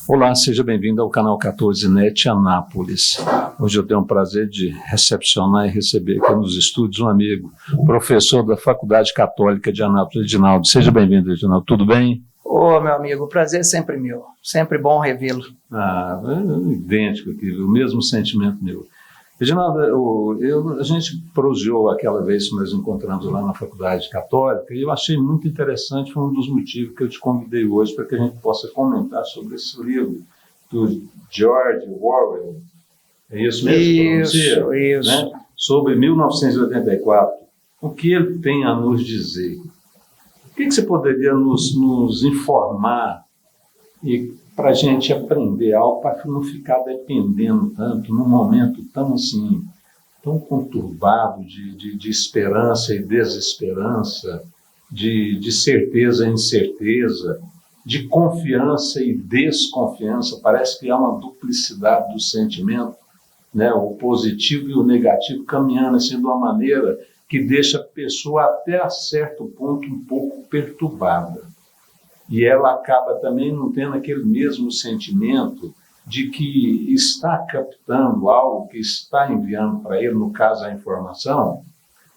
Olá, seja bem-vindo ao canal 14net Anápolis. Hoje eu tenho o prazer de recepcionar e receber aqui nos estúdios um amigo, professor da Faculdade Católica de Anápolis, Edinaldo. Seja bem-vindo, Edinaldo. Tudo bem? Ô, meu amigo, o prazer é sempre meu. Sempre bom revê-lo. Idêntico aqui, o mesmo sentimento meu. Edinaldo, a gente proseou aquela vez que nós nos encontramos lá na Faculdade Católica e eu achei muito interessante, foi um dos motivos que eu te convidei hoje para que a gente possa comentar sobre esse livro do George Orwell. É isso mesmo? Isso. Né? Sobre 1984. O que ele tem a nos dizer? O que você poderia nos informar e para a gente aprender algo, para não ficar dependendo tanto, num momento tão assim, tão conturbado de esperança e desesperança, de certeza e incerteza, de confiança e desconfiança. Parece que há uma duplicidade do sentimento, né? O positivo e o negativo caminhando assim de uma maneira que deixa a pessoa até a certo ponto um pouco perturbada. E ela acaba também não tendo aquele mesmo sentimento de que está captando algo que está enviando para ele, no caso a informação,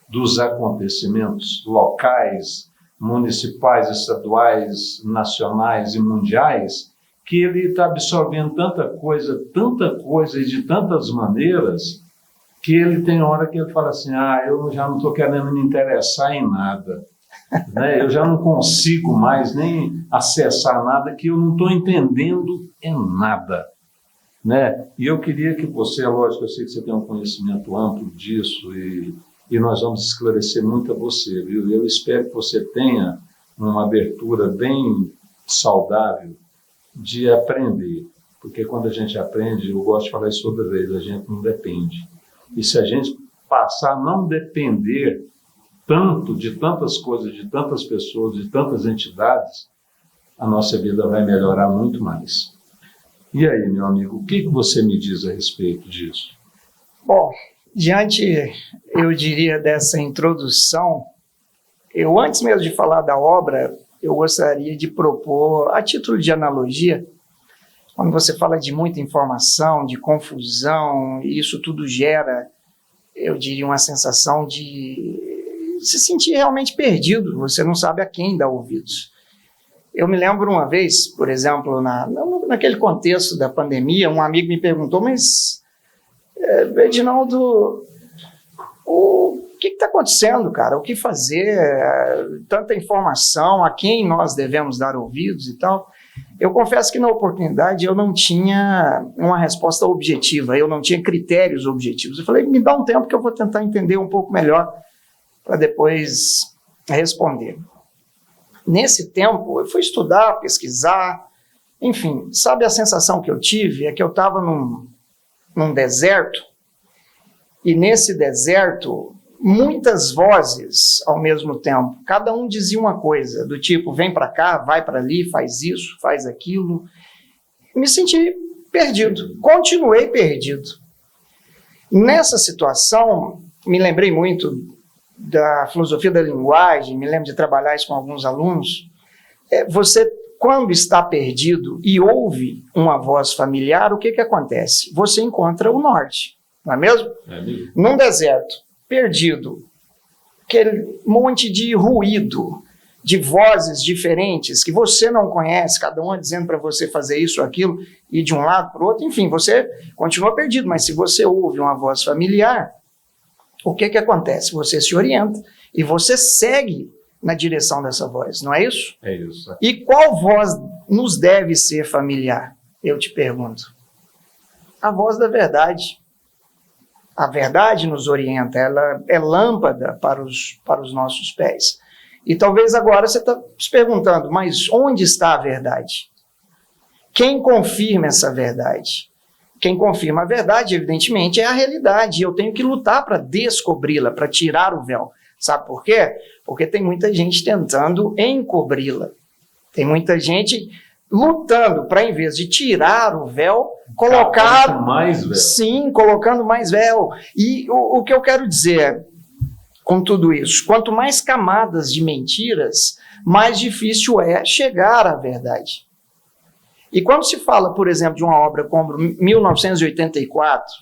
dos acontecimentos locais, municipais, estaduais, nacionais e mundiais, que ele está absorvendo tanta coisa e de tantas maneiras, que ele tem hora que ele fala assim, eu já não estou querendo me interessar em nada. Né? Eu já não consigo mais nem acessar nada, que eu não estou entendendo em nada. Né? E eu queria que você, lógico, eu sei que você tem um conhecimento amplo disso e nós vamos esclarecer muito a você, viu? Eu espero que você tenha uma abertura bem saudável de aprender, porque quando a gente aprende, eu gosto de falar isso toda vez, a gente não depende. E se a gente passar a não depender tanto de tantas coisas, de tantas pessoas, de tantas entidades, a nossa vida vai melhorar muito mais. E aí, meu amigo, o que você me diz a respeito disso? Bom, diante, eu diria, dessa introdução, eu, antes mesmo de falar da obra, eu gostaria de propor, a título de analogia, quando você fala de muita informação, de confusão, isso tudo gera, eu diria, uma sensação de se sentir realmente perdido, você não sabe a quem dar ouvidos. Eu me lembro uma vez, por exemplo, naquele contexto da pandemia, um amigo me perguntou, mas, Edinaldo, o que está acontecendo, cara? O que fazer? Tanta informação, a quem nós devemos dar ouvidos e tal. Eu confesso que na oportunidade eu não tinha uma resposta objetiva, eu não tinha critérios objetivos. Eu falei, me dá um tempo que eu vou tentar entender um pouco melhor para depois responder. Nesse tempo, eu fui estudar, pesquisar, enfim, sabe a sensação que eu tive? É que eu estava num deserto, e nesse deserto, muitas vozes ao mesmo tempo, cada um dizia uma coisa, do tipo, vem para cá, vai para ali, faz isso, faz aquilo. Me senti perdido, continuei perdido. Nessa situação, me lembrei muito da filosofia da linguagem, me lembro de trabalhar isso com alguns alunos. Você, quando está perdido e ouve uma voz familiar, o que acontece? Você encontra o norte, não é mesmo? Num deserto, perdido, aquele monte de ruído, de vozes diferentes que você não conhece, cada uma dizendo para você fazer isso ou aquilo, e de um lado para o outro, enfim, você continua perdido, mas se você ouve uma voz familiar, o que acontece? Você se orienta e você segue na direção dessa voz, não é isso? É isso. E qual voz nos deve ser familiar? Eu te pergunto. A voz da verdade. A verdade nos orienta, ela é lâmpada para os nossos pés. E talvez agora você está se perguntando, mas onde está a verdade? Quem confirma essa verdade? Quem confirma a verdade, evidentemente, é a realidade. E eu tenho que lutar para descobri-la, para tirar o véu. Sabe por quê? Porque tem muita gente tentando encobri-la. Tem muita gente lutando para, em vez de tirar o véu, colocar mais véu. Sim, colocando mais véu. E o que eu quero dizer com tudo isso? Quanto mais camadas de mentiras, mais difícil é chegar à verdade. E quando se fala, por exemplo, de uma obra como 1984,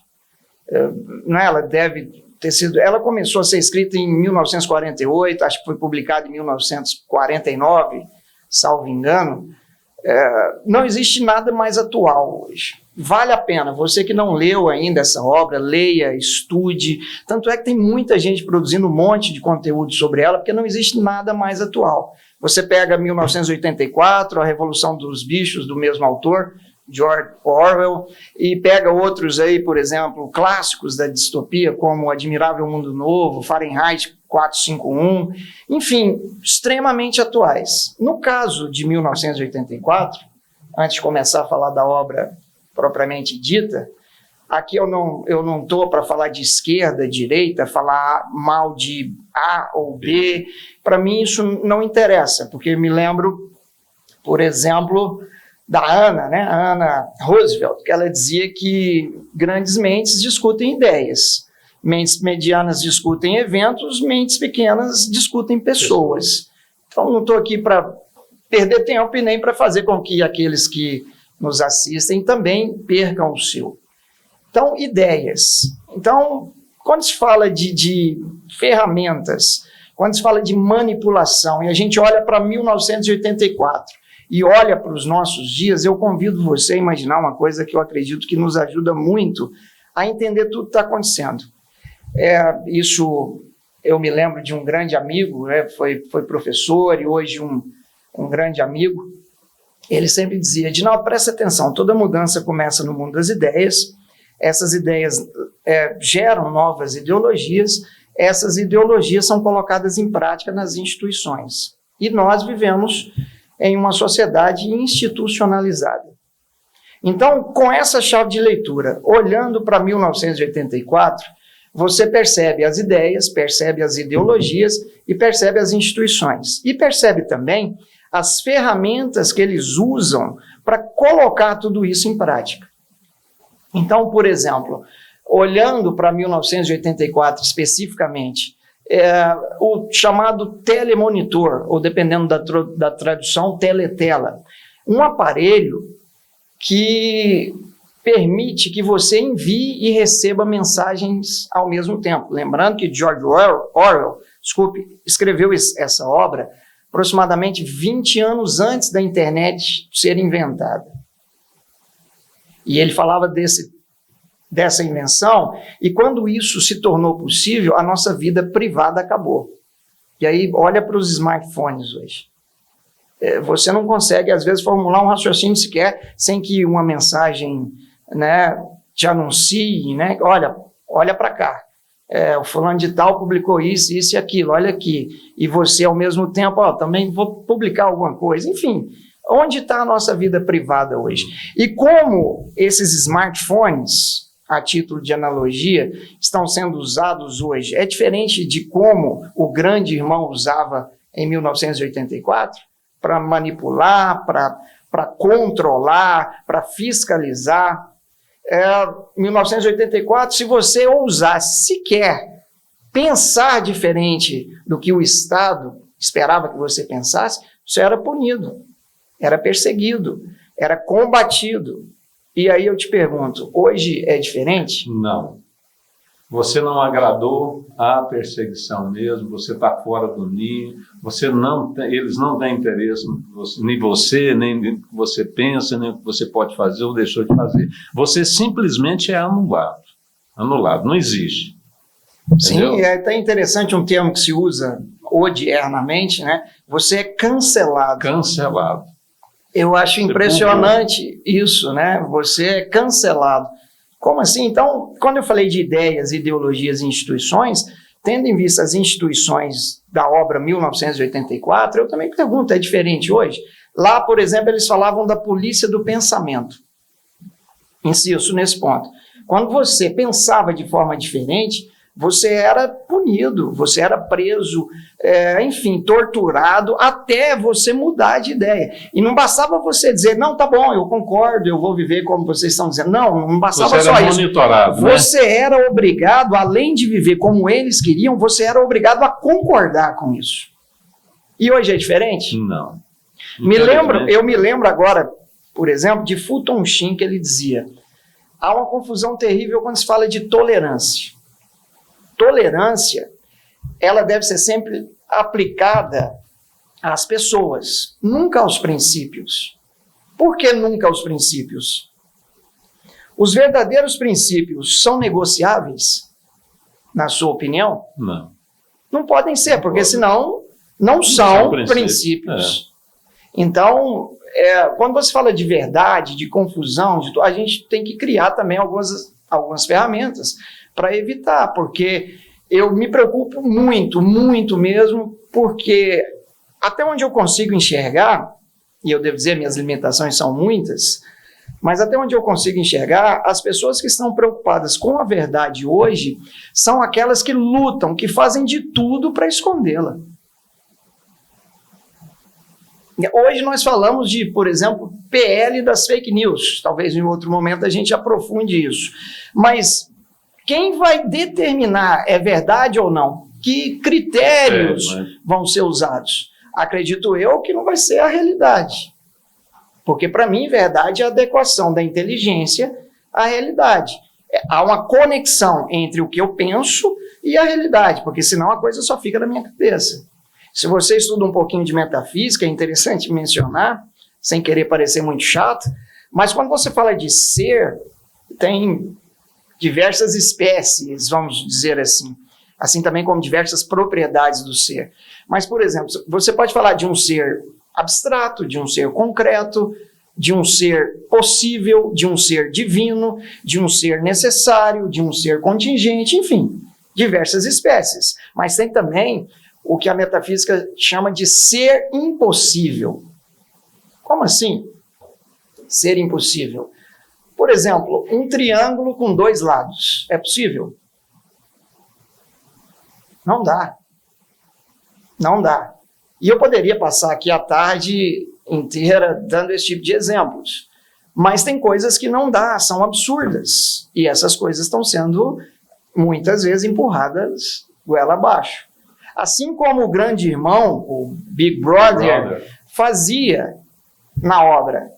ela deve ter sido... Ela começou a ser escrita em 1948, acho que foi publicada em 1949, salvo engano. Não existe nada mais atual hoje. Vale a pena, você que não leu ainda essa obra, leia, estude. Tanto é que tem muita gente produzindo um monte de conteúdo sobre ela, porque não existe nada mais atual. Você pega 1984, A Revolução dos Bichos, do mesmo autor, George Orwell, e pega outros aí, por exemplo, clássicos da distopia, como Admirável Mundo Novo, Fahrenheit 451, enfim, extremamente atuais. No caso de 1984, antes de começar a falar da obra propriamente dita, aqui eu não estou para falar de esquerda, direita, falar mal de A ou B. Para mim isso não interessa, porque eu me lembro, por exemplo, da Ana, né? A Ana Roosevelt, que ela dizia que grandes mentes discutem ideias, mentes medianas discutem eventos, mentes pequenas discutem pessoas. Então não estou aqui para perder tempo e nem para fazer com que aqueles que nos assistem também percam o seu. Então, ideias. Então, quando se fala de ferramentas, quando se fala de manipulação, e a gente olha para 1984 e olha para os nossos dias, eu convido você a imaginar uma coisa que eu acredito que nos ajuda muito a entender tudo que está acontecendo. Isso, eu me lembro de um grande amigo, né, foi professor e hoje um grande amigo. Ele sempre dizia: Edinaldo, presta atenção, toda mudança começa no mundo das ideias, essas ideias geram novas ideologias, essas ideologias são colocadas em prática nas instituições. E nós vivemos em uma sociedade institucionalizada. Então, com essa chave de leitura, olhando para 1984, você percebe as ideias, percebe as ideologias e percebe as instituições. E percebe também as ferramentas que eles usam para colocar tudo isso em prática. Então, por exemplo, olhando para 1984 especificamente, o chamado telemonitor, ou dependendo da tradução, teletela, um aparelho que permite que você envie e receba mensagens ao mesmo tempo. Lembrando que George Orwell, escreveu essa obra aproximadamente 20 anos antes da internet ser inventada. E ele falava dessa invenção, e quando isso se tornou possível, a nossa vida privada acabou. E aí, olha para os smartphones hoje. Você não consegue, às vezes, formular um raciocínio sequer sem que uma mensagem, né, te anuncie, né? Olha para cá. O fulano de tal publicou isso e aquilo, olha aqui. E você, ao mesmo tempo, também vou publicar alguma coisa. Enfim, onde está a nossa vida privada hoje? E como esses smartphones, a título de analogia, estão sendo usados hoje, é diferente de como o grande irmão usava em 1984, para manipular, para controlar, para fiscalizar. 1984, se você ousasse sequer pensar diferente do que o Estado esperava que você pensasse, você era punido, era perseguido, era combatido. E aí eu te pergunto, hoje é diferente? Não. Você não agradou à perseguição mesmo, você está fora do ninho, eles não têm interesse nem você, nem no que você pensa, nem no que você pode fazer ou deixou de fazer. Você simplesmente é anulado. Anulado, não existe. Entendeu? Sim, é até interessante um termo que se usa odiernamente, né? Você é cancelado. Cancelado. Eu acho impressionante isso, né? Você é cancelado. Como assim? Então, quando eu falei de ideias, ideologias e instituições, tendo em vista as instituições da obra 1984, eu também pergunto, é diferente hoje? Lá, por exemplo, eles falavam da polícia do pensamento. Insisto nesse ponto. Quando você pensava de forma diferente, você era punido, você era preso, enfim, torturado, até você mudar de ideia. E não bastava você dizer, não, tá bom, eu concordo, eu vou viver como vocês estão dizendo. Não bastava você só era isso. Monitorado, você era obrigado, além de viver como eles queriam, você era obrigado a concordar com isso. E hoje é diferente? Não. Eu me lembro agora, por exemplo, de Fu Tongxin, que ele dizia: há uma confusão terrível quando se fala de tolerância. Tolerância, ela deve ser sempre aplicada às pessoas, nunca aos princípios. Por que nunca aos princípios? Os verdadeiros princípios são negociáveis, na sua opinião? Não. Não podem ser, porque senão não são princípios. Então, quando você fala de verdade, de confusão, a gente tem que criar também algumas ferramentas para evitar, porque eu me preocupo muito, muito mesmo, porque até onde eu consigo enxergar, e eu devo dizer, minhas limitações são muitas, mas até onde eu consigo enxergar, as pessoas que estão preocupadas com a verdade hoje são aquelas que lutam, que fazem de tudo para escondê-la. Hoje nós falamos de, por exemplo, PL das fake news. Talvez em outro momento a gente aprofunde isso. Mas quem vai determinar é verdade ou não? Que critérios vão ser usados? Acredito eu que não vai ser a realidade. Porque, para mim, verdade é a adequação da inteligência à realidade. Há uma conexão entre o que eu penso e a realidade, porque senão a coisa só fica na minha cabeça. Se você estuda um pouquinho de metafísica, é interessante mencionar, sem querer parecer muito chato, mas quando você fala de ser, tem diversas espécies, vamos dizer assim também como diversas propriedades do ser. Mas, por exemplo, você pode falar de um ser abstrato, de um ser concreto, de um ser possível, de um ser divino, de um ser necessário, de um ser contingente, enfim, diversas espécies. Mas tem também o que a metafísica chama de ser impossível. Como assim? Ser impossível. Por exemplo, um triângulo com 2 lados. É possível? Não dá. Não dá. E eu poderia passar aqui a tarde inteira dando esse tipo de exemplos. Mas tem coisas que não dá, são absurdas. E essas coisas estão sendo, muitas vezes, empurradas goela abaixo. Assim como o grande irmão, o Big Brother, fazia na obra.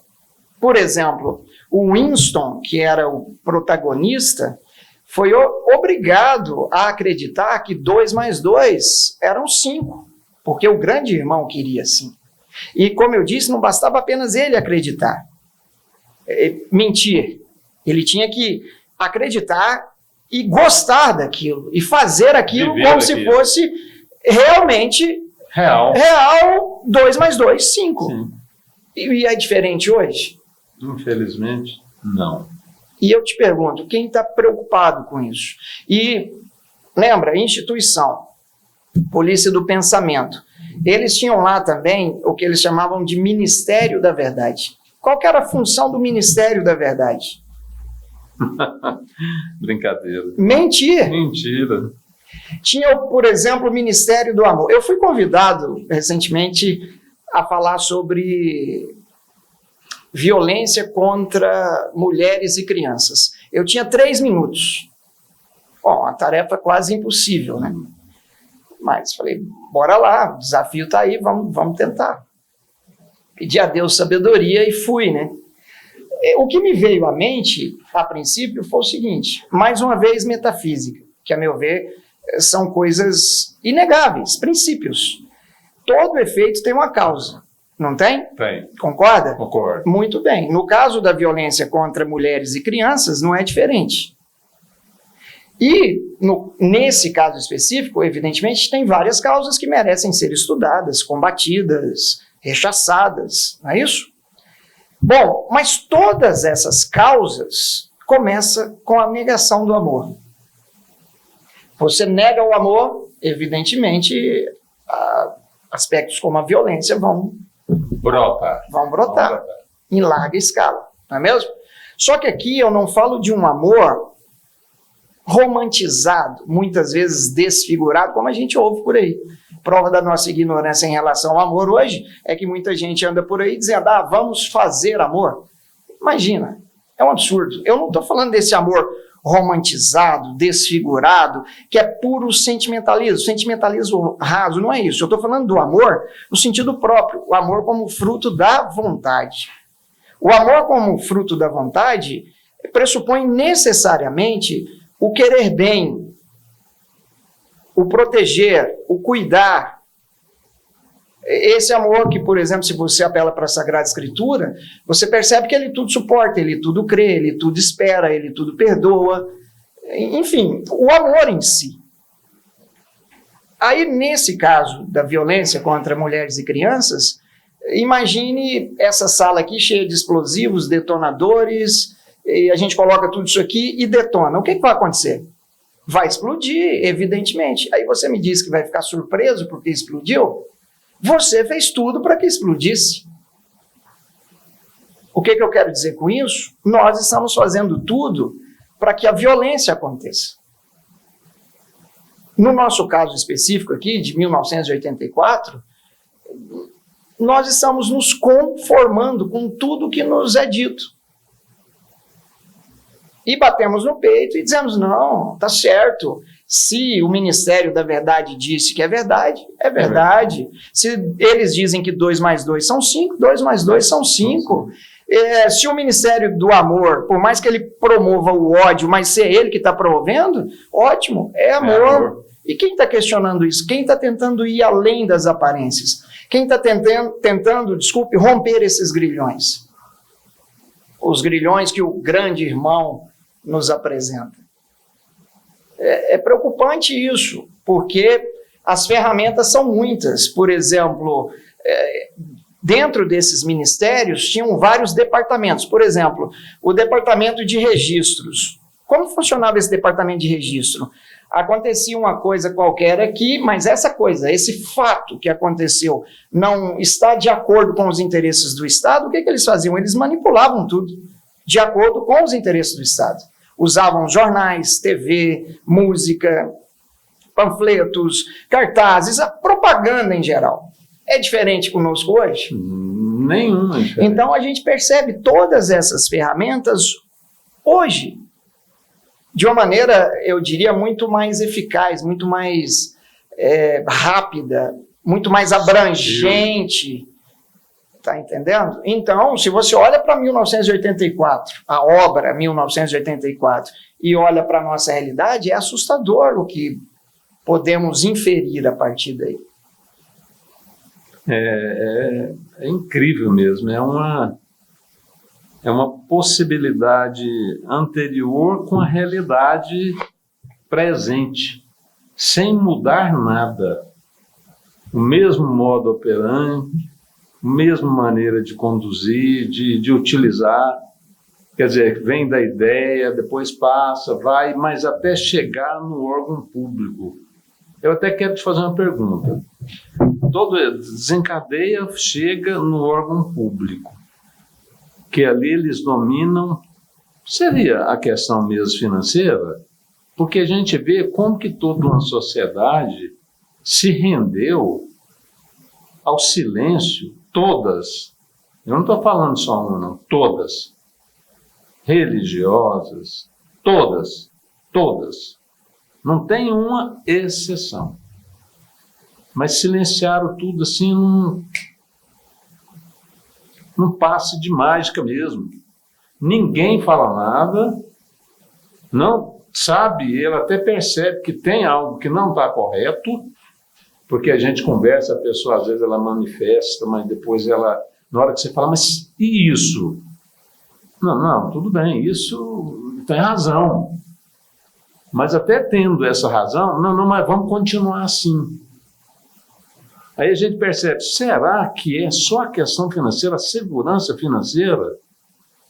Por exemplo, o Winston, que era o protagonista, foi obrigado a acreditar que 2 mais 2 eram 5, porque o grande irmão queria assim. E, como eu disse, não bastava apenas ele acreditar, mentir. Ele tinha que acreditar e gostar daquilo, e fazer aquilo como se fosse realmente real 2 mais 2, 5. Sim. E é diferente hoje? Infelizmente, não. E eu te pergunto, quem está preocupado com isso? E lembra, instituição, Polícia do Pensamento, eles tinham lá também o que eles chamavam de Ministério da Verdade. Qual que era a função do Ministério da Verdade? Brincadeira. Mentir. Mentira. Tinha, por exemplo, o Ministério do Amor. Eu fui convidado recentemente a falar sobre violência contra mulheres e crianças. Eu tinha 3 minutos. Bom, uma tarefa quase impossível, né? Mas falei, bora lá, o desafio está aí, vamos tentar. Pedi a Deus sabedoria e fui, né? O que me veio à mente, a princípio, foi o seguinte: mais uma vez, metafísica, que, a meu ver, são coisas inegáveis, princípios. Todo efeito tem uma causa, não tem? Tem. Concorda? Concordo. Muito bem. No caso da violência contra mulheres e crianças, não é diferente. E, nesse caso específico, evidentemente, tem várias causas que merecem ser estudadas, combatidas, rechaçadas, não é isso? Bom, mas todas essas causas começam com a negação do amor. Você nega o amor, evidentemente, aspectos como a violência vão brotar em larga escala, não é mesmo? Só que aqui eu não falo de um amor romantizado, muitas vezes desfigurado, como a gente ouve por aí. Prova da nossa ignorância em relação ao amor hoje é que muita gente anda por aí dizendo, vamos fazer amor. Imagina, é um absurdo. Eu não estou falando desse amor romantizado, desfigurado, que é puro sentimentalismo raso, não é isso. Eu estou falando do amor no sentido próprio, o amor como fruto da vontade. O amor como fruto da vontade pressupõe necessariamente o querer bem, o proteger, o cuidar. Esse amor que, por exemplo, se você apela para a Sagrada Escritura, você percebe que ele tudo suporta, ele tudo crê, ele tudo espera, ele tudo perdoa. Enfim, o amor em si. Aí, nesse caso da violência contra mulheres e crianças, imagine essa sala aqui cheia de explosivos, detonadores, e a gente coloca tudo isso aqui e detona. O que vai acontecer? Vai explodir, evidentemente. Aí você me diz que vai ficar surpreso porque explodiu? Você fez tudo para que explodisse. O que eu quero dizer com isso? Nós estamos fazendo tudo para que a violência aconteça. No nosso caso específico aqui, de 1984, nós estamos nos conformando com tudo que nos é dito. E batemos no peito e dizemos, não, tá certo. Se o Ministério da Verdade disse que é verdade, é verdade. Se eles dizem que 2 mais 2 são 5, 2 mais 2 são 5. Se o Ministério do Amor, por mais que ele promova o ódio, mas se é ele que está promovendo, ótimo, é amor. E quem está questionando isso? Quem está tentando ir além das aparências? Quem está tentando, romper esses grilhões? Os grilhões que o grande irmão nos apresenta. É preocupante isso, porque as ferramentas são muitas. Por exemplo, dentro desses ministérios tinham vários departamentos. Por exemplo, o departamento de registros. Como funcionava esse departamento de registro? Acontecia uma coisa qualquer aqui, mas essa coisa, esse fato que aconteceu não está de acordo com os interesses do Estado. O que eles faziam? Eles manipulavam tudo de acordo com os interesses do Estado. Usavam jornais, TV, música, panfletos, cartazes, a propaganda em geral. É diferente conosco hoje? Nenhuma diferença. Então a gente percebe todas essas ferramentas hoje de uma maneira, eu diria, muito mais eficaz, muito mais rápida, muito mais abrangente. Está entendendo? Então, se você olha para 1984, a obra 1984, e olha para a nossa realidade, é assustador o que podemos inferir a partir daí. É incrível mesmo, é uma possibilidade anterior com a realidade presente, sem mudar nada. O mesmo modo operandi, a mesma maneira de conduzir, de utilizar, quer dizer, vem da ideia, depois passa, vai, mas até chegar no órgão público. Eu até quero te fazer uma pergunta. Todo desencadeia, chega no órgão público, que ali eles dominam, seria a questão mesmo financeira, porque a gente vê como que toda uma sociedade se rendeu ao silêncio, todas, eu não estou falando só uma, não, todas, religiosas, todas, não tem uma exceção, mas silenciaram tudo assim num passe de mágica mesmo. Ninguém fala nada, não sabe, ele até percebe que tem algo que não está correto, porque a gente conversa, a pessoa às vezes ela manifesta, mas depois ela, na hora que você fala, mas e isso? Não, tudo bem, isso tem razão. Mas até tendo essa razão, não, mas vamos continuar assim. Aí a gente percebe, será que é só a questão financeira, a segurança financeira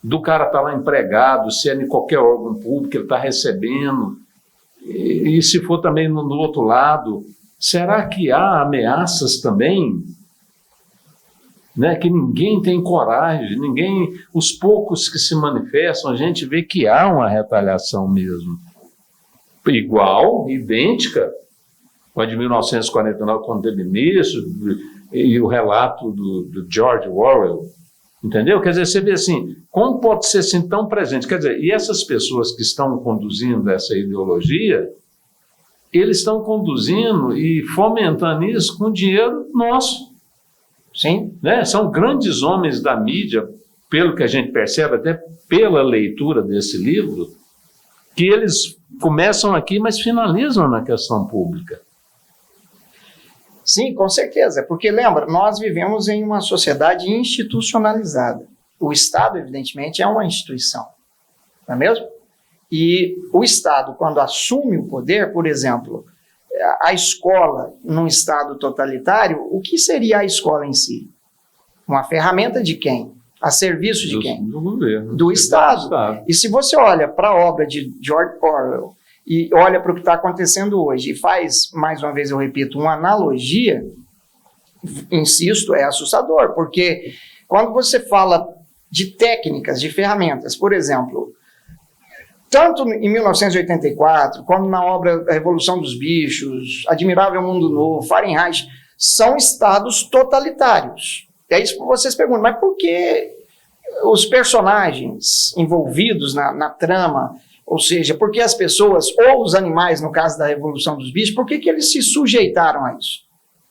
do cara estar lá empregado, se é em qualquer órgão público, ele está recebendo, e se for também no outro lado, será que há ameaças também, né, que ninguém tem coragem, os poucos que se manifestam, a gente vê que há uma retaliação mesmo, igual, idêntica, com a de 1949, quando teve início, e o relato do George Orwell, entendeu? Quer dizer, você vê assim, como pode ser assim tão presente? Quer dizer, e essas pessoas que estão conduzindo essa ideologia, eles estão conduzindo e fomentando isso com dinheiro nosso. Sim. Né? São grandes homens da mídia, pelo que a gente percebe, até pela leitura desse livro, que eles começam aqui, mas finalizam na questão pública. Sim, com certeza, porque lembra, nós vivemos em uma sociedade institucionalizada. O Estado, evidentemente, é uma instituição, não é mesmo? E o Estado, quando assume o poder, por exemplo, a escola num Estado totalitário, o que seria a escola em si? Uma ferramenta de quem? A serviço de quem? Do governo. Do Estado. E se você olha para a obra de George Orwell e olha para o que está acontecendo hoje e faz, mais uma vez eu repito, uma analogia, insisto, é assustador, porque quando você fala de técnicas, de ferramentas, por exemplo, tanto em 1984, como na obra A Revolução dos Bichos, Admirável Mundo Novo, Fahrenheit, são estados totalitários. É isso que vocês perguntam, mas por que os personagens envolvidos na trama, ou seja, por que as pessoas, ou os animais, no caso da Revolução dos Bichos, por que eles se sujeitaram a isso?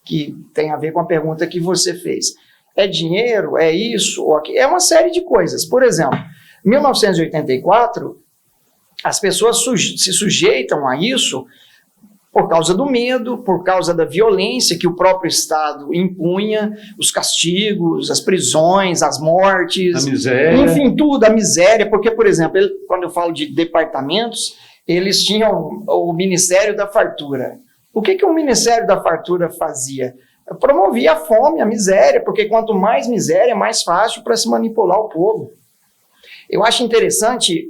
Que tem a ver com a pergunta que você fez. É dinheiro? É isso? Ou aquilo? É uma série de coisas. Por exemplo, em 1984, as pessoas se sujeitam a isso por causa do medo, por causa da violência que o próprio Estado impunha, os castigos, as prisões, as mortes, a miséria. Enfim, tudo, a miséria, porque, por exemplo, quando eu falo de departamentos, eles tinham o Ministério da Fartura. O que o Ministério da Fartura fazia? Promovia a fome, a miséria, porque quanto mais miséria, mais fácil para se manipular o povo. Eu acho interessante,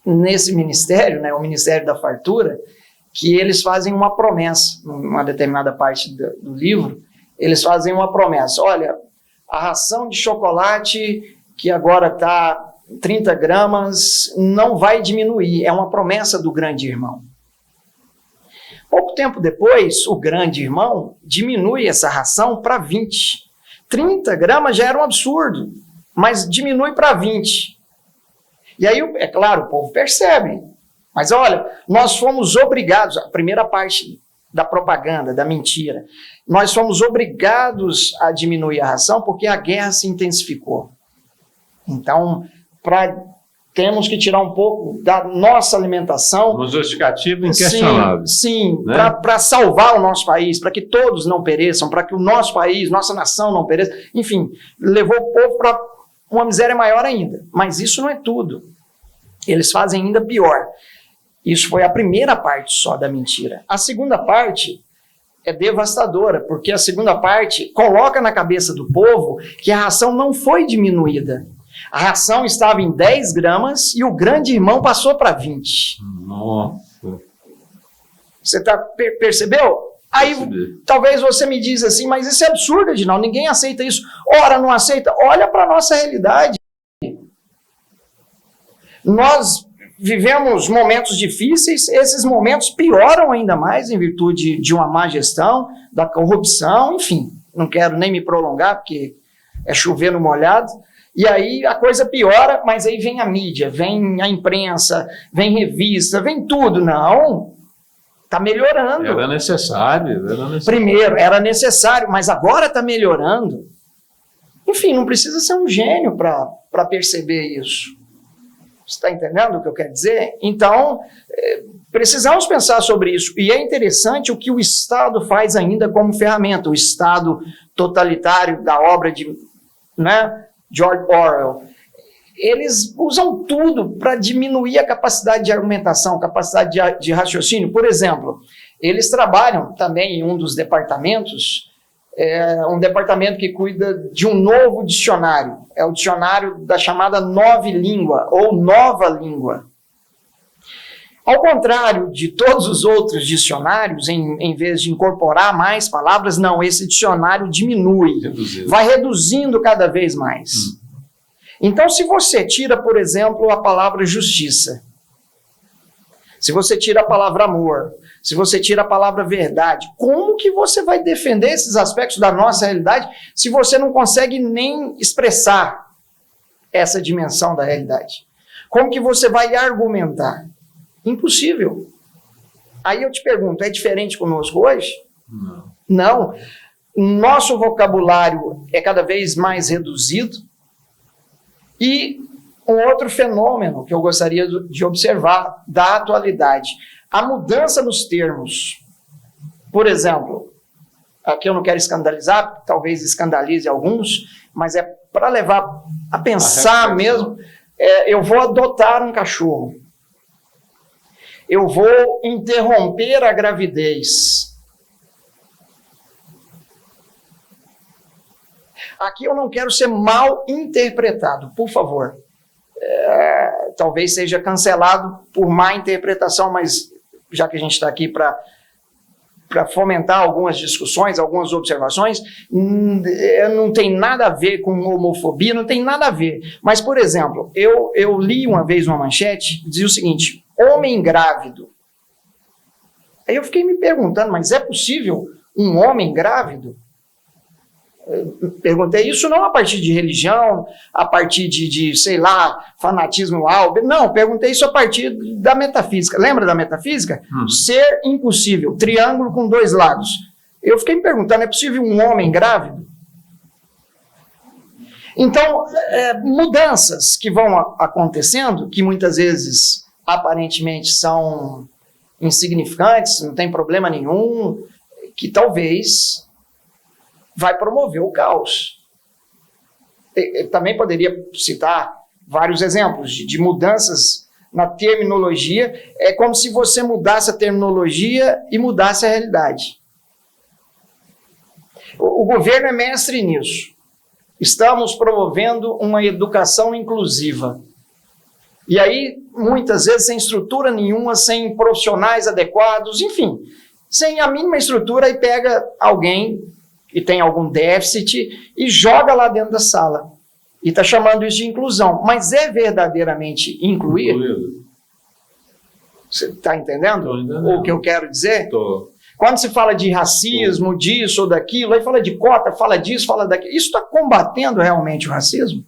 nesse ministério, né, o Ministério da Fartura, que eles fazem uma promessa, numa determinada parte do livro, eles fazem uma promessa. Olha, a ração de chocolate, que agora está 30 gramas, não vai diminuir. É uma promessa do grande irmão. Pouco tempo depois, o grande irmão diminui essa ração para 20. 30 gramas já era um absurdo, mas diminui para 20. E aí, é claro, o povo percebe. Mas olha, nós fomos obrigados, a primeira parte da propaganda, da mentira, nós fomos obrigados a diminuir a ração porque a guerra se intensificou. Então, temos que tirar um pouco da nossa alimentação. Um justificativo inquestionável. Sim, né? Para salvar o nosso país, para que todos não pereçam, para que o nosso país, nossa nação não pereça. Enfim, levou o povo para uma miséria maior ainda. Mas isso não é tudo. Eles fazem ainda pior. Isso foi a primeira parte só da mentira. A segunda parte é devastadora, porque a segunda parte coloca na cabeça do povo que a ração não foi diminuída. A ração estava em 10 gramas e o grande irmão passou para 20. Nossa. Você percebeu? Aí talvez você me diz assim, mas isso é absurdo, Edinaldo, ninguém aceita isso. Ora, não aceita? Olha para a nossa realidade. Nós vivemos momentos difíceis, esses momentos pioram ainda mais em virtude de uma má gestão, da corrupção, enfim, não quero nem me prolongar, porque é chover no molhado, e aí a coisa piora, mas aí vem a mídia, vem a imprensa, vem revista, vem tudo, não, está melhorando. Era necessário. Primeiro, era necessário, mas agora está melhorando. Enfim, não precisa ser um gênio para perceber isso. Você está entendendo o que eu quero dizer? Então, precisamos pensar sobre isso. E é interessante o que o Estado faz ainda como ferramenta. O Estado totalitário da obra de George Orwell. Eles usam tudo para diminuir a capacidade de argumentação, capacidade de raciocínio. Por exemplo, eles trabalham também em um dos departamentos, um departamento que cuida de um novo dicionário. É o dicionário da chamada nova língua, ou nova língua. Ao contrário de todos os outros dicionários, em vez de incorporar mais palavras, não, esse dicionário diminui, vai reduzindo cada vez mais. Então, se você tira, por exemplo, a palavra justiça, se você tira a palavra amor, se você tira a palavra verdade, como que você vai defender esses aspectos da nossa realidade se você não consegue nem expressar essa dimensão da realidade? Como que você vai argumentar? Impossível. Aí eu te pergunto, é diferente conosco hoje? Não. Não. Nosso vocabulário é cada vez mais reduzido. E um outro fenômeno que eu gostaria de observar da atualidade, a mudança nos termos. Por exemplo, aqui eu não quero escandalizar, talvez escandalize alguns, mas é para levar a pensar mesmo. Eu vou adotar um cachorro. Eu vou interromper a gravidez. Aqui eu não quero ser mal interpretado, por favor. Talvez seja cancelado por má interpretação, mas já que a gente está aqui para fomentar algumas discussões, algumas observações, não tem nada a ver com homofobia, não tem nada a ver. Mas, por exemplo, eu li uma vez uma manchete, dizia o seguinte: homem grávido. Aí eu fiquei me perguntando, mas é possível um homem grávido? Perguntei isso não a partir de religião, a partir de sei lá, fanatismo alto. Não, perguntei isso a partir da metafísica. Lembra da metafísica? Ser impossível, triângulo com dois lados. Eu fiquei me perguntando, é possível um homem grávido? Então, mudanças que vão acontecendo, que muitas vezes aparentemente são insignificantes, não tem problema nenhum, que talvez vai promover o caos. Eu também poderia citar vários exemplos de mudanças na terminologia. É como se você mudasse a terminologia e mudasse a realidade. O governo é mestre nisso. Estamos promovendo uma educação inclusiva. E aí, muitas vezes, sem estrutura nenhuma, sem profissionais adequados, enfim, sem a mínima estrutura, e pega alguém e tem algum déficit e joga lá dentro da sala. E está chamando isso de inclusão. Mas é verdadeiramente incluir? Você está entendendo o que eu quero dizer? Tô. Quando se fala de racismo, disso ou daquilo, aí fala de cota, fala disso, fala daquilo. Isso está combatendo realmente o racismo?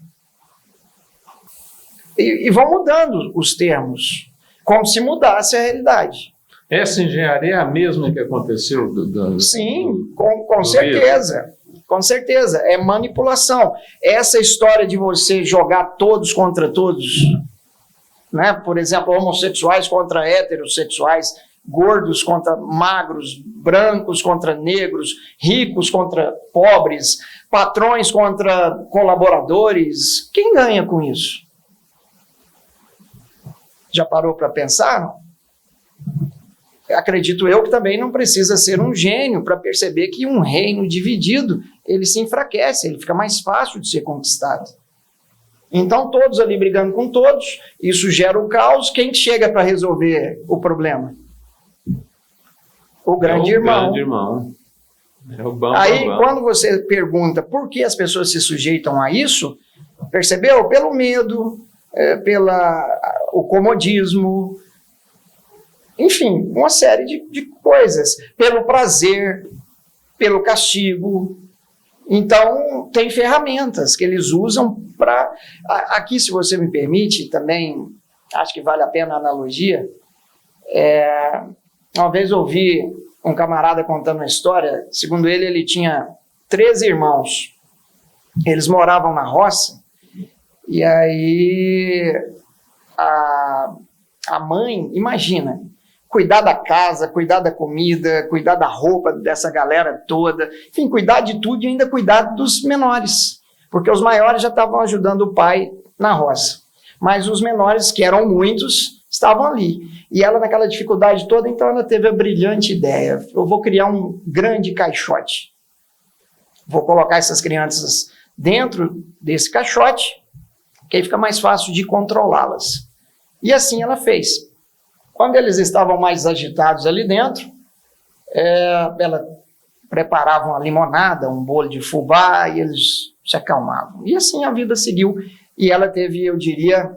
E vão mudando os termos, como se mudasse a realidade. Essa engenharia é a mesma que aconteceu? Sim, com certeza. Com certeza. É manipulação. Essa história de você jogar todos contra todos, né? Por exemplo, homossexuais contra heterossexuais, gordos contra magros, brancos contra negros, ricos contra pobres, patrões contra colaboradores. Quem ganha com isso? Já parou para pensar? Acredito eu que também não precisa ser um gênio para perceber que um reino dividido, ele se enfraquece, ele fica mais fácil de ser conquistado. Então, todos ali brigando com todos, isso gera o caos. Quem chega para resolver o problema? O grande irmão. Grande irmão. É o bam, Aí, bam, bam. quando você pergunta por que as pessoas se sujeitam a isso, percebeu? Pelo medo, o comodismo, enfim, uma série de coisas. Pelo prazer, pelo castigo. Então, tem ferramentas que eles usam para... Aqui, se você me permite, também acho que vale a pena a analogia. Uma vez ouvi um camarada contando uma história. Segundo ele, ele tinha 13 irmãos. Eles moravam na roça. E aí, a mãe, imagina, cuidar da casa, cuidar da comida, cuidar da roupa dessa galera toda, enfim, cuidar de tudo e ainda cuidar dos menores, porque os maiores já estavam ajudando o pai na roça, mas os menores, que eram muitos, estavam ali. E ela, naquela dificuldade toda, então ela teve a brilhante ideia: eu vou criar um grande caixote, vou colocar essas crianças dentro desse caixote, que aí fica mais fácil de controlá-las. E assim ela fez. Quando eles estavam mais agitados ali dentro, ela preparava uma limonada, um bolo de fubá, e eles se acalmavam. E assim a vida seguiu, e ela teve, eu diria,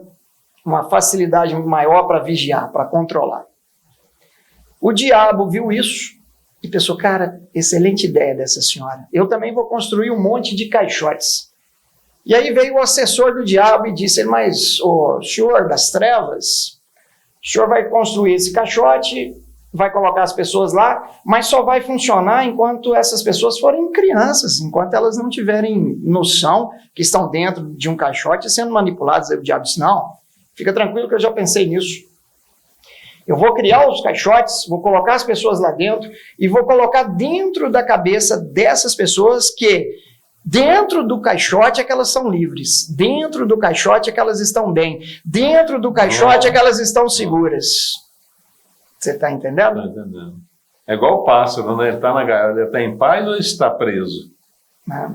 uma facilidade maior para vigiar, para controlar. O diabo viu isso e pensou: cara, excelente ideia dessa senhora. Eu também vou construir um monte de caixotes. E aí veio o assessor do diabo e disse: mas o senhor das trevas, o senhor vai construir esse caixote, vai colocar as pessoas lá, mas só vai funcionar enquanto essas pessoas forem crianças, enquanto elas não tiverem noção que estão dentro de um caixote sendo manipuladas. O diabo disse, não, fica tranquilo que eu já pensei nisso. Eu vou criar os caixotes, vou colocar as pessoas lá dentro e vou colocar dentro da cabeça dessas pessoas que dentro do caixote é que elas são livres, dentro do caixote é que elas estão bem, dentro do caixote é que elas estão seguras. Você está entendendo? Estou entendendo. É igual o pássaro, né? Ele está na gaiola, ele está em paz ou está preso?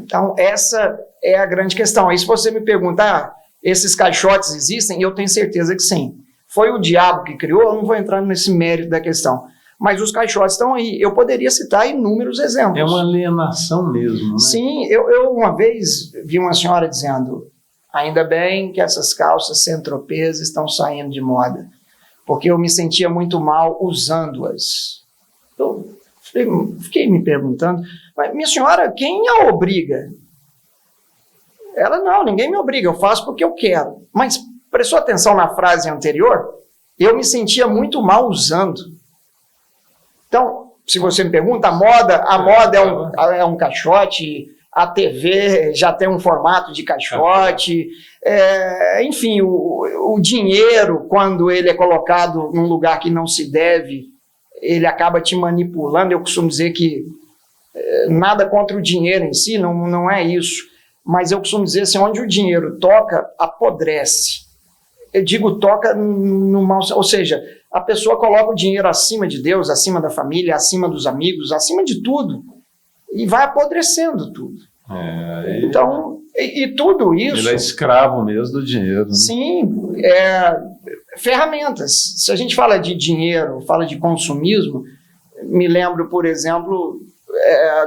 Então, essa é a grande questão. Aí se você me perguntar, esses caixotes existem? Eu tenho certeza que sim. Foi o diabo que criou? Eu não vou entrar nesse mérito da questão. Mas os caixotes estão aí. Eu poderia citar inúmeros exemplos. É uma alienação mesmo, né? Sim, eu uma vez vi uma senhora dizendo, ainda bem que essas calças Saint-Tropez estão saindo de moda, porque eu me sentia muito mal usando-as. Eu fiquei me perguntando, mas minha senhora, quem a obriga? Ela, não, ninguém me obriga, eu faço porque eu quero. Mas prestou atenção na frase anterior? Eu me sentia muito mal usando. Então, se você me pergunta, a moda é um caixote, a TV já tem um formato de caixote, enfim, o dinheiro, quando ele é colocado num lugar que não se deve, ele acaba te manipulando. Eu costumo dizer que nada contra o dinheiro em si, não é isso, mas eu costumo dizer assim, onde o dinheiro toca, apodrece. Eu digo toca no mal, ou seja, a pessoa coloca o dinheiro acima de Deus, acima da família, acima dos amigos, acima de tudo, e vai apodrecendo tudo. Então, e tudo isso... Ele é escravo mesmo do dinheiro. Né? Sim, ferramentas. Se a gente fala de dinheiro, fala de consumismo, me lembro, por exemplo,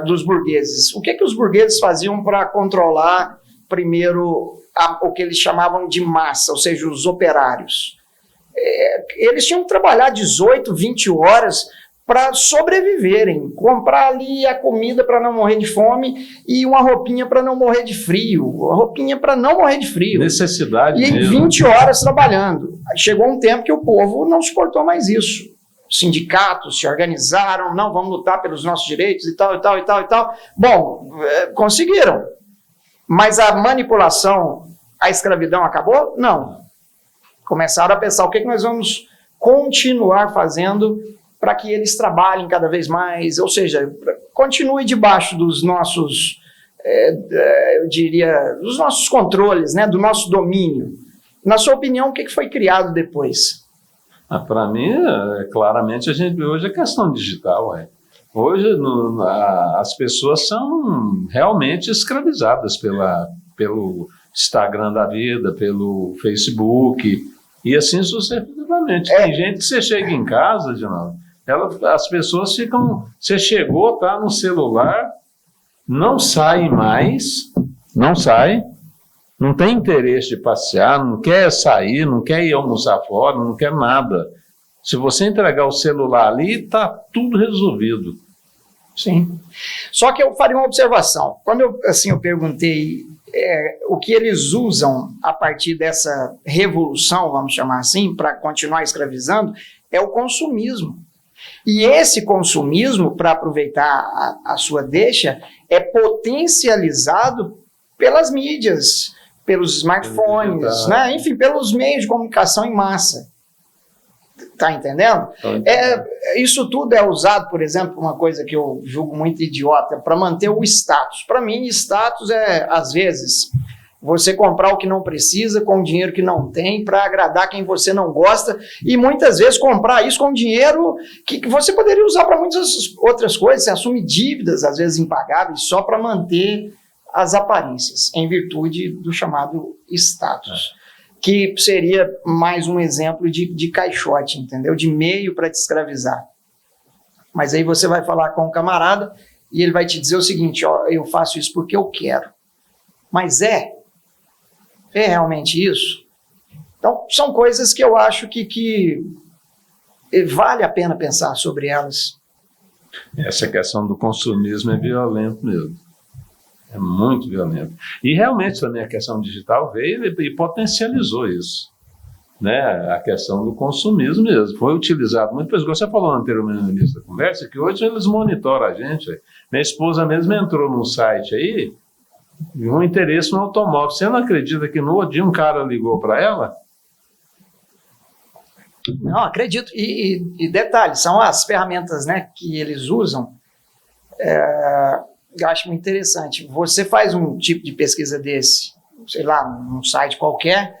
dos burgueses. O que os burgueses faziam para controlar, primeiro, o que eles chamavam de massa, ou seja, os operários? Eles tinham que trabalhar 18, 20 horas para sobreviverem, comprar ali a comida para não morrer de fome e uma roupinha para não morrer de frio, uma roupinha para não morrer de frio. Necessidade e mesmo. 20 horas trabalhando. Aí chegou um tempo que o povo não suportou mais isso. Os sindicatos se organizaram, não, vamos lutar pelos nossos direitos e tal, e tal, e tal, e tal. Bom, conseguiram. Mas a manipulação, a escravidão acabou? Não. Começaram a pensar o que nós vamos continuar fazendo para que eles trabalhem cada vez mais, ou seja, continue debaixo dos nossos, eu diria, dos nossos controles, né, do nosso domínio. Na sua opinião, o que foi criado depois? Para mim, claramente, a gente vê hoje a questão digital. Hoje, as pessoas são realmente escravizadas pelo Instagram da vida, pelo Facebook, e assim sucessivamente. Tem gente que você chega em casa, as pessoas ficam... Você chegou, tá no celular, não sai mais, não tem interesse de passear, não quer sair, não quer ir almoçar fora, não quer nada. Se você entregar o celular ali, está tudo resolvido. Sim. Só que eu faria uma observação. Quando eu perguntei o que eles usam a partir dessa revolução, vamos chamar assim, para continuar escravizando, é o consumismo. E esse consumismo, para aproveitar a sua deixa, é potencializado pelas mídias, pelos smartphones, né? Enfim, pelos meios de comunicação em massa. Está entendendo? Isso tudo é usado, por exemplo, uma coisa que eu julgo muito idiota, para manter o status. Para mim, status é, às vezes, você comprar o que não precisa com dinheiro que não tem para agradar quem você não gosta e muitas vezes comprar isso com dinheiro que você poderia usar para muitas outras coisas. Você assume dívidas, às vezes impagáveis, só para manter as aparências, em virtude do chamado status. Que seria mais um exemplo de caixote, entendeu? De meio para te escravizar. Mas aí você vai falar com um camarada e ele vai te dizer o seguinte, ó, eu faço isso porque eu quero. Mas é realmente isso? Então, são coisas que eu acho que vale a pena pensar sobre elas. Essa questão do consumismo é violento mesmo. É muito violento. E realmente também a questão digital veio e potencializou isso. né, a questão do consumismo mesmo. Foi utilizado muito, pois você falou anteriormente no início da conversa, que hoje eles monitoram a gente. Minha esposa mesmo entrou num site aí, e um interesse no automóvel. Você não acredita que no outro dia um cara ligou para ela? Não, acredito. E detalhe, são as ferramentas, né, que eles usam. Eu acho muito interessante. Você faz um tipo de pesquisa desse, sei lá, num site qualquer,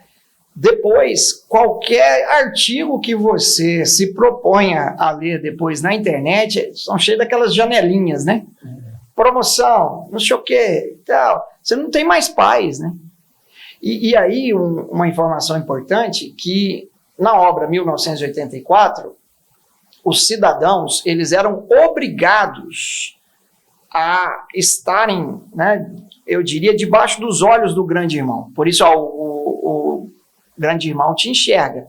depois, qualquer artigo que você se proponha a ler depois na internet, são cheios daquelas janelinhas, né? Promoção, não sei o quê, tal. Você não tem mais paz, né? E aí, uma informação importante, que na obra 1984, os cidadãos, eles eram obrigados a estarem, né, eu diria, debaixo dos olhos do grande irmão. Por isso, o grande irmão te enxerga.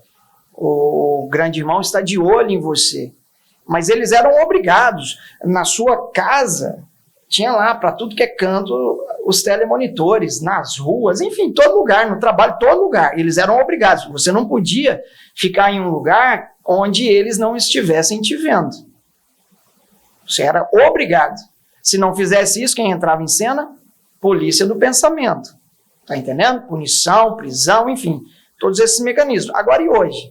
O grande irmão está de olho em você. Mas eles eram obrigados. Na sua casa, tinha lá, para tudo que é canto, os telemonitores, nas ruas, enfim, todo lugar, no trabalho, todo lugar. Eles eram obrigados. Você não podia ficar em um lugar onde eles não estivessem te vendo. Você era obrigado. Se não fizesse isso, quem entrava em cena? Polícia do pensamento. Tá entendendo? Punição, prisão, enfim, todos esses mecanismos. Agora, e hoje?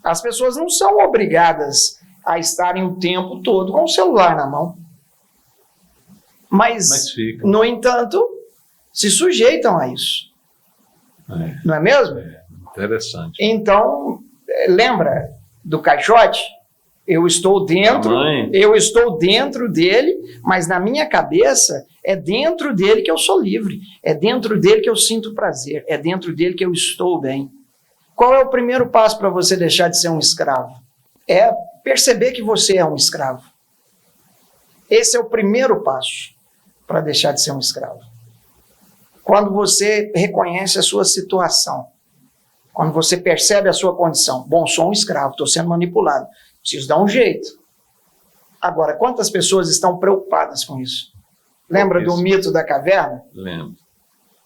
As pessoas não são obrigadas a estarem o tempo todo com o celular na mão. Mas no entanto, se sujeitam a isso. Não é mesmo? Interessante. Então, lembra do caixote? Eu estou dentro dele, mas na minha cabeça é dentro dele que eu sou livre, é dentro dele que eu sinto prazer, é dentro dele que eu estou bem. Qual é o primeiro passo para você deixar de ser um escravo? É perceber que você é um escravo. Esse é o primeiro passo para deixar de ser um escravo. Quando você reconhece a sua situação, quando você percebe a sua condição, bom, sou um escravo, estou sendo manipulado, preciso dar um jeito. Agora, quantas pessoas estão preocupadas com isso? Lembra do mito da caverna? Lembro.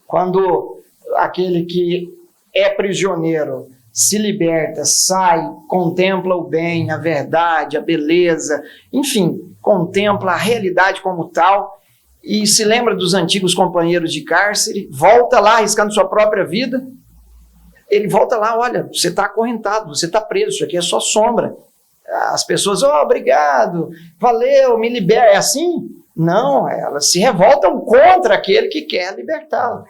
Quando aquele que é prisioneiro se liberta, sai, contempla o bem, a verdade, a beleza, enfim, contempla a realidade como tal e se lembra dos antigos companheiros de cárcere, volta lá arriscando sua própria vida, ele volta lá, olha, você está acorrentado, você está preso, isso aqui é só sombra. As pessoas, obrigado, valeu, me libera. É assim? Não, elas se revoltam contra aquele que quer libertá-la.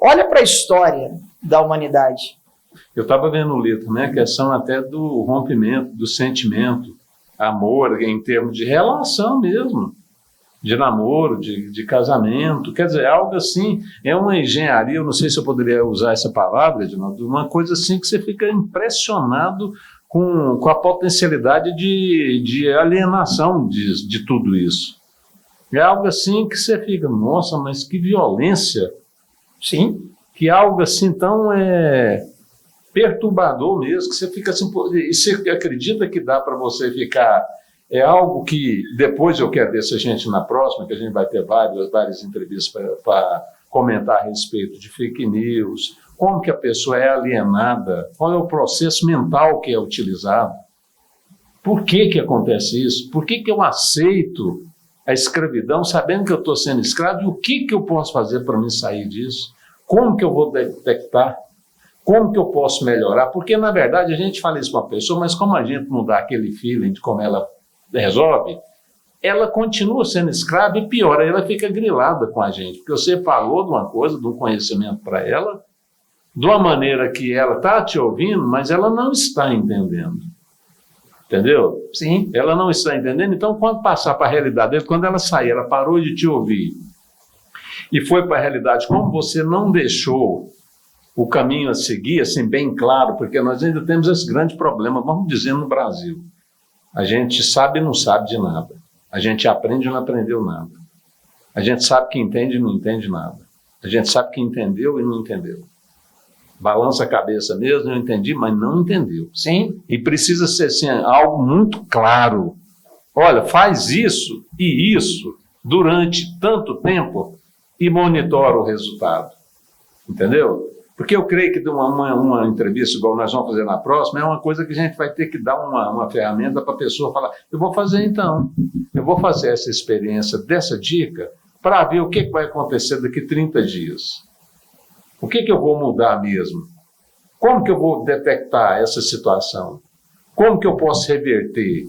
Olha para a história da humanidade. Eu estava vendo o livro também a questão até do rompimento, do sentimento, amor, em termos de relação mesmo, de namoro, de casamento, quer dizer, algo assim, é uma engenharia, eu não sei se eu poderia usar essa palavra, Edinaldo, uma coisa assim que você fica impressionado com a potencialidade de alienação de tudo isso. É algo assim que você fica, nossa, mas que violência. Sim. Que algo assim tão perturbador mesmo, que você fica assim, e você acredita que dá para você ficar, é algo que depois eu quero ver se a gente na próxima, que a gente vai ter várias entrevistas para comentar a respeito de fake news, como que a pessoa é alienada, qual é o processo mental que é utilizado, por que acontece isso, por que eu aceito a escravidão sabendo que eu estou sendo escravo e o que eu posso fazer para me sair disso, como que eu vou detectar, como que eu posso melhorar, porque na verdade a gente fala isso para uma pessoa, mas como a gente não dá aquele feeling de como ela resolve, ela continua sendo escrava e pior, ela fica grilada com a gente, porque você falou de uma coisa, de um conhecimento para ela, de uma maneira que ela está te ouvindo, mas ela não está entendendo. Entendeu? Sim. Ela não está entendendo, então quando passar para a realidade dele, quando ela sair, ela parou de te ouvir e foi para a realidade, como você não deixou o caminho a seguir, assim, bem claro, porque nós ainda temos esse grande problema, vamos dizer, no Brasil. A gente sabe e não sabe de nada. A gente aprende e não aprendeu nada. A gente sabe que entende e não entende nada. A gente sabe que entendeu e não entendeu. Balança a cabeça mesmo, eu entendi, mas não entendeu. Sim. E precisa ser assim, algo muito claro. Olha, faz isso e isso durante tanto tempo e monitora o resultado. Entendeu? Porque eu creio que uma entrevista igual nós vamos fazer na próxima é uma coisa que a gente vai ter que dar uma ferramenta para a pessoa falar, eu vou fazer então, eu vou fazer essa experiência dessa dica para ver o que vai acontecer daqui 30 dias. O que eu vou mudar mesmo? Como que eu vou detectar essa situação? Como que eu posso reverter?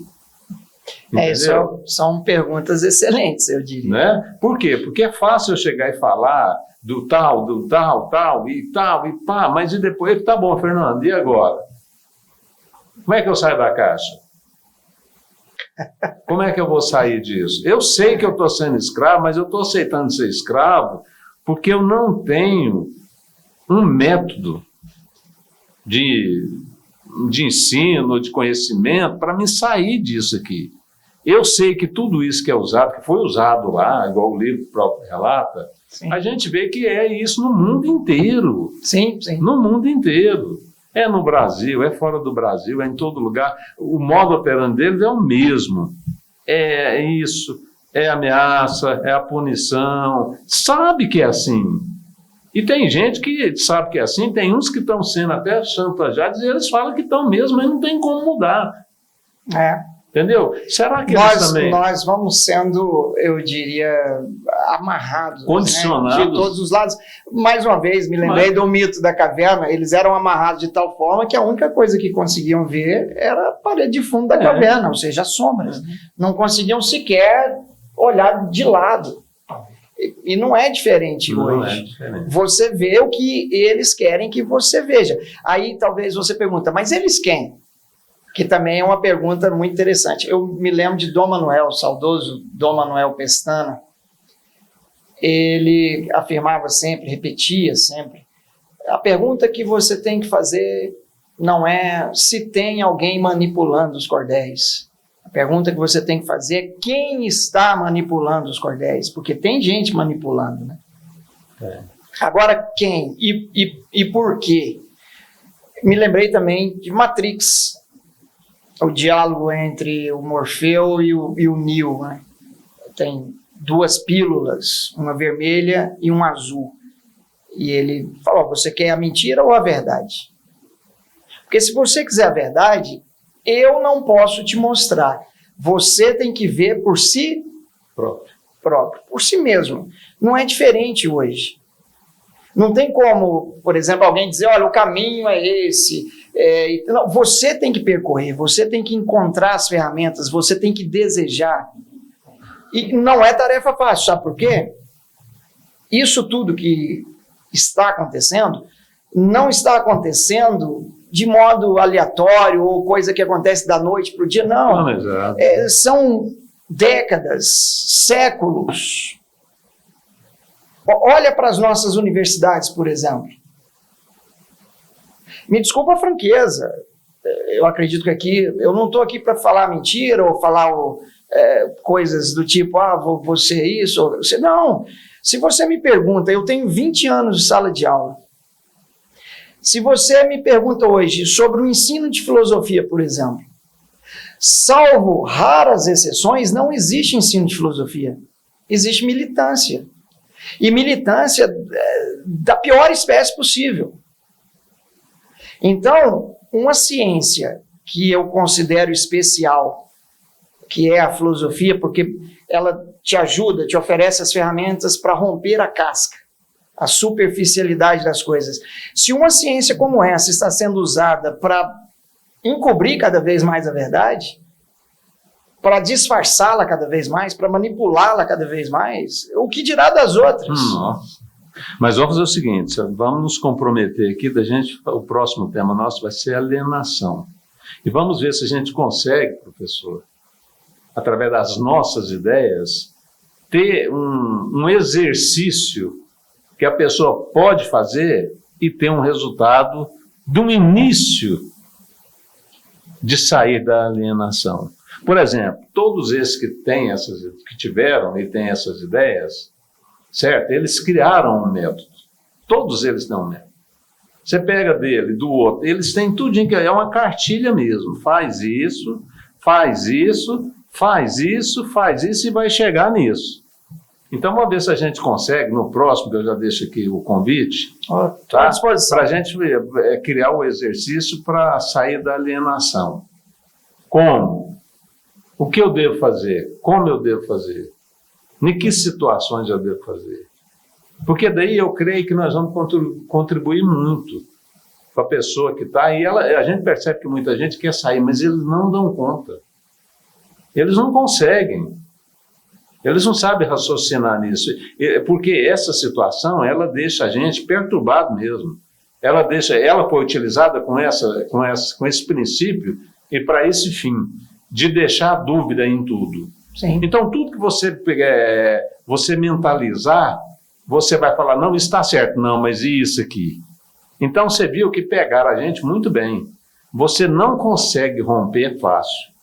São perguntas excelentes, eu diria. Né? Por quê? Porque é fácil eu chegar e falar do tal, e pá, mas e depois, tá bom, Fernando, e agora? Como é que eu saio da caixa? Como é que eu vou sair disso? Eu sei que eu estou sendo escravo, mas eu estou aceitando ser escravo porque eu não tenho um método de ensino, de conhecimento para me sair disso aqui. Eu sei que tudo isso que é usado, que foi usado lá, igual o livro próprio relata, sim, a gente vê que é isso no mundo inteiro. Sim, sim. No mundo inteiro. É no Brasil, é fora do Brasil, é em todo lugar. O modo operandi deles é o mesmo. É isso, é ameaça, é a punição. Sabe que é assim. E tem gente que sabe que é assim, tem uns que estão sendo até chantageados e eles falam que estão mesmo, mas não tem como mudar. Entendeu? Será que nós vamos sendo, eu diria, amarrados, condicionados, né, de todos os lados. Mais uma vez, me lembrei do mito da caverna. Eles eram amarrados de tal forma que a única coisa que conseguiam ver era a parede de fundo da caverna, ou seja, as sombras. Não conseguiam sequer olhar de lado. E não é diferente hoje. Você vê o que eles querem que você veja. Aí talvez você pergunta, mas eles quem? Que também é uma pergunta muito interessante. Eu me lembro de Dom Manuel, o saudoso Dom Manuel Pestana. Ele afirmava sempre, repetia sempre, a pergunta que você tem que fazer não é se tem alguém manipulando os cordéis. A pergunta que você tem que fazer é quem está manipulando os cordéis, porque tem gente manipulando, né? Agora, quem? E por quê? Me lembrei também de Matrix, o diálogo entre o Morfeu e o Neo, né? Tem duas pílulas, uma vermelha e uma azul. E ele falou, você quer a mentira ou a verdade? Porque se você quiser a verdade, eu não posso te mostrar. Você tem que ver por si próprio, por si mesmo. Não é diferente hoje. Não tem como, por exemplo, alguém dizer, olha, o caminho é esse. Não, você tem que percorrer, você tem que encontrar as ferramentas, você tem que desejar. E não é tarefa fácil, sabe por quê? Isso tudo que está acontecendo, não está acontecendo de modo aleatório ou coisa que acontece da noite para o dia, não. São décadas, séculos. Olha para as nossas universidades, por exemplo. Me desculpa a franqueza, eu acredito que aqui, eu não estou aqui para falar mentira ou falar coisas do tipo, você isso, ou você... Não, se você me pergunta, eu tenho 20 anos de sala de aula. Se você me pergunta hoje sobre o ensino de filosofia, por exemplo, salvo raras exceções, não existe ensino de filosofia, existe militância. E militância da pior espécie possível. Então, uma ciência que eu considero especial, que é a filosofia, porque ela te ajuda, te oferece as ferramentas para romper a casca, a superficialidade das coisas. Se uma ciência como essa está sendo usada para encobrir cada vez mais a verdade, para disfarçá-la cada vez mais, para manipulá-la cada vez mais, o que dirá das outras? Nossa. Mas vamos fazer o seguinte, vamos nos comprometer aqui, o próximo tema nosso vai ser alienação. E vamos ver se a gente consegue, professor, através das nossas ideias, ter um exercício que a pessoa pode fazer e ter um resultado de um início de sair da alienação. Por exemplo, todos esses que tiveram e têm essas ideias, certo? Eles criaram um método. Todos eles têm um método. Você pega dele, do outro, eles têm tudo, é uma cartilha mesmo. Faz isso, faz isso, faz isso, faz isso e vai chegar nisso. Então, vamos ver se a gente consegue, no próximo, que eu já deixo aqui o convite, Estou à disposição. para a gente criar o exercício para sair da alienação. Como? O que eu devo fazer? Como eu devo fazer? Em que situações eu devo fazer? Porque daí eu creio que nós vamos contribuir muito para a pessoa que está, e a gente percebe que muita gente quer sair, mas eles não dão conta. Eles não conseguem. Eles não sabem raciocinar nisso. Porque essa situação, ela deixa a gente perturbado mesmo. Ela foi utilizada com esse princípio e para esse fim, de deixar dúvida em tudo. Sim. Então, tudo que você mentalizar, você vai falar, não, está certo, não, mas e isso aqui? Então, você viu que pegaram a gente muito bem. Você não consegue romper fácil.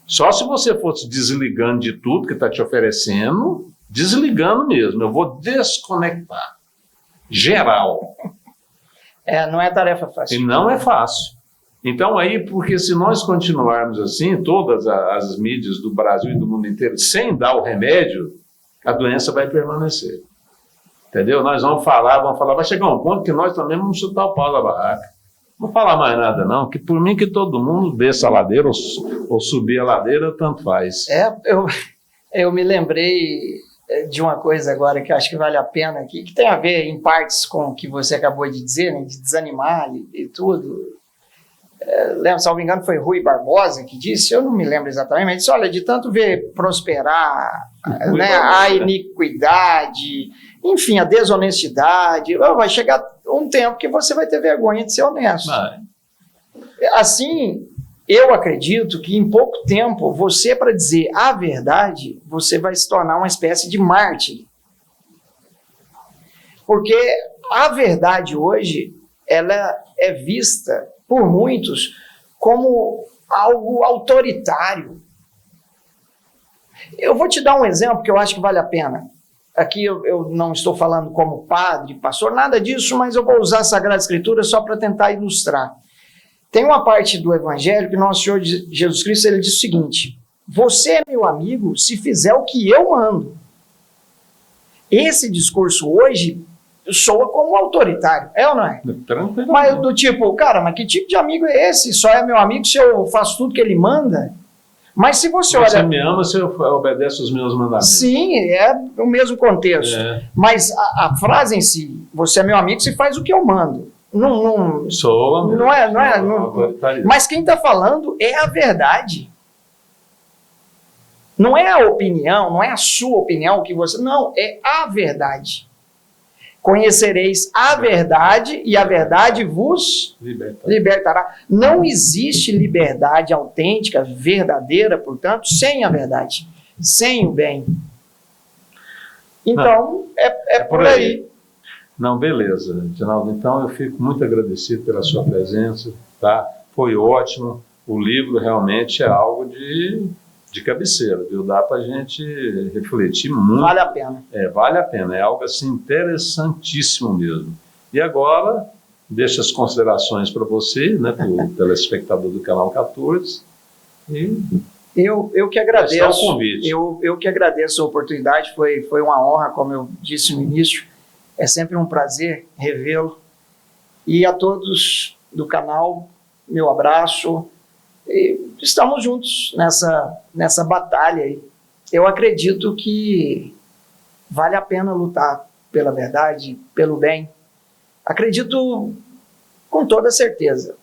Só se você fosse desligando de tudo que está te oferecendo, desligando mesmo. Eu vou desconectar. Geral. Não é tarefa fácil. E não é fácil. Então, aí, porque se nós continuarmos assim, todas as mídias do Brasil e do mundo inteiro, sem dar o remédio, a doença vai permanecer. Entendeu? Nós vamos falar, vai chegar um ponto que nós também vamos chutar o pau da barraca. Não vou falar mais nada, não, que por mim que todo mundo desça a ladeira ou subir a ladeira, tanto faz. Eu me lembrei de uma coisa agora que eu acho que vale a pena aqui, que tem a ver, em partes, com o que você acabou de dizer, né, de desanimar e tudo. Lembro, se não me engano, foi Rui Barbosa que disse, eu não me lembro exatamente, mas disse, olha, de tanto ver prosperar a iniquidade, enfim, a desonestidade, vai chegar um tempo que você vai ter vergonha de ser honesto. Assim, eu acredito que em pouco tempo, você, para dizer a verdade, você vai se tornar uma espécie de mártir. Porque a verdade hoje, ela é vista por muitos como algo autoritário. Eu vou te dar um exemplo que eu acho que vale a pena. Aqui eu não estou falando como padre, pastor, nada disso, mas eu vou usar a Sagrada Escritura só para tentar ilustrar. Tem uma parte do Evangelho que nosso Senhor Jesus Cristo ele diz o seguinte, você é meu amigo se fizer o que eu mando. Esse discurso hoje soa como autoritário, é ou não é? Tranquilo. Mas do tipo, cara, mas que tipo de amigo é esse? Só é meu amigo se eu faço tudo que ele manda? Mas se você olha... Você me ama, você obedece os meus mandamentos. Sim, é o mesmo contexto. Mas a frase em si, você é meu amigo se faz o que eu mando. Não mas quem está falando é a verdade. Não é a opinião, não é a sua opinião que você... Não, é a verdade. Conhecereis a verdade e a verdade vos libertará. Não existe liberdade autêntica, verdadeira, portanto, sem a verdade, sem o bem. Então, é por aí. Não, beleza, Edinaldo. Então, eu fico muito agradecido pela sua presença, tá? Foi ótimo. O livro realmente é algo de cabeceira, viu? Dá para a gente refletir muito. Vale a pena. Vale a pena. É algo assim interessantíssimo mesmo. E agora, deixo as considerações para você, né, para o telespectador do Canal 14. E eu que agradeço. O convite. Eu que agradeço a oportunidade. Foi uma honra, como eu disse no início. É sempre um prazer revê-lo. E a todos do canal, meu abraço. E estamos juntos nessa batalha aí. Eu acredito que vale a pena lutar pela verdade, pelo bem. Acredito com toda certeza.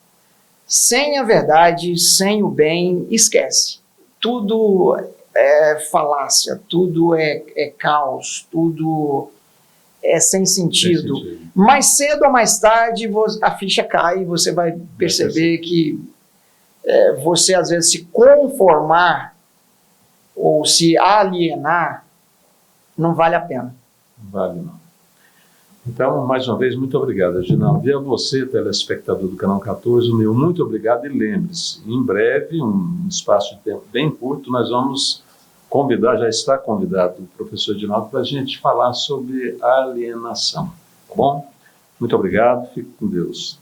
Sem a verdade, sem o bem, esquece. Tudo é falácia, tudo é caos, tudo é sem sentido. Mais cedo ou mais tarde a ficha cai e você vai perceber que você às vezes se conformar ou se alienar não vale a pena. Vale não. Então, mais uma vez, muito obrigado, Edinaldo. E a você, telespectador do Canal 14, o meu muito obrigado e lembre-se, em breve, um espaço de tempo bem curto, nós vamos convidar, já está convidado o professor Edinaldo para a gente falar sobre alienação. Tá bom? Muito obrigado, fique com Deus.